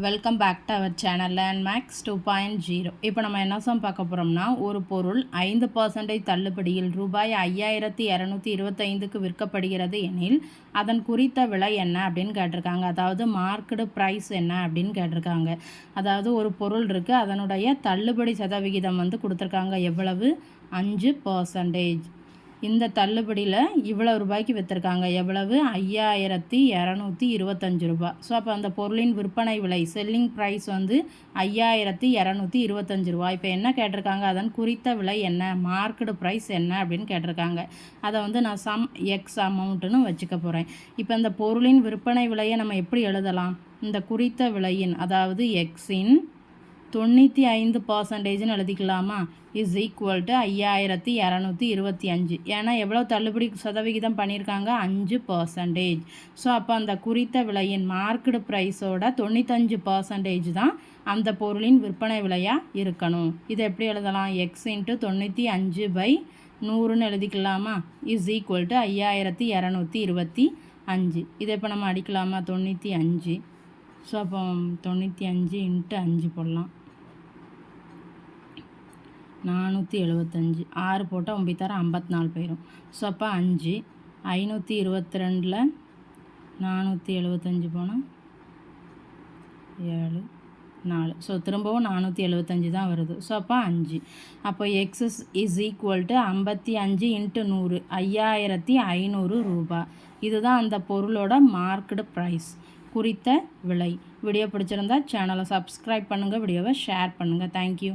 Welcome back to our channel Landmax 2.0. இப்போ நம்ம என்ன பார்க்க போகிறோம்னா, ஒரு பொருள் 5% தள்ளுபடியில் ரூபாய் 5225க்கு விற்கப்படுகிறது எனில் அதன் குறித்த விலை என்ன அப்படின்னு கேட்டிருக்காங்க. அதாவது மார்க்கெட் ப்ரைஸ் என்ன அப்படின்னு கேட்டிருக்காங்க. அதாவது ஒரு பொருள் இருக்குது, அதனுடைய தள்ளுபடி சதவிகிதம் கொடுத்துருக்காங்க. எவ்வளவு? 5%. இந்த தள்ளுபடியில் இவ்வளோ ரூபாய்க்கு விற்றுருக்காங்க. எவ்வளவு? 5225 ரூபா. ஸோ அப்போ அந்த பொருளின் விற்பனை விலை செல்லிங் ப்ரைஸ் 5225 ரூபா. இப்போ என்ன கேட்டிருக்காங்க? அதன் குறித்த விலை என்ன, மார்க்கெட் ப்ரைஸ் என்ன அப்படின்னு கேட்டிருக்காங்க. அதை நான் சம் எக்ஸ் அமௌண்ட்டுன்னு வச்சுக்க போகிறேன். இப்போ இந்த பொருளின் விற்பனை விலையை நம்ம எப்படி எழுதலாம்? இந்த குறித்த விலையின், அதாவது எக்ஸின் 95%ன்னு எழுதிக்கலாமா? Is equal to 5225. ஏன்னா எவ்வளோ தள்ளுபடி சதவிகிதம் பண்ணியிருக்காங்க? 5%. ஸோ அப்போ அந்த குறித்த விலையின் மார்க்கெட் ப்ரைஸோட 95% தான் அந்த பொருளின் விற்பனை விலையாக இருக்கணும். இதை எப்படி எழுதலாம்? எக்ஸ் இன்ட்டு 95/100ன்னு எழுதிக்கலாமா? Is equal to 5225. இதை இப்போ நம்ம அடிக்கலாமா? 95. ஸோ அப்போ 95 × 5 போடலாம். 475. 6 போட்டால் 9 தர 54 போயிடும். ஸோ அப்போ 5 522ல் 475 போனால் 7 4. ஸோ திரும்பவும் 475 தான் வருது. ஸோ அப்போ 5. அப்போ எக்ஸ் இஸ் ஈக்குவல் டு 55 × 100 5500 ரூபா. இதுதான் அந்த பொருளோட மார்க்கெட் ப்ரைஸ், குறித்த விலை. வீடியோ பிடிச்சிருந்தா சேனலை சப்ஸ்கிரைப் பண்ணுங்கள், வீடியோவை ஷேர் பண்ணுங்கள். தேங்க்யூ.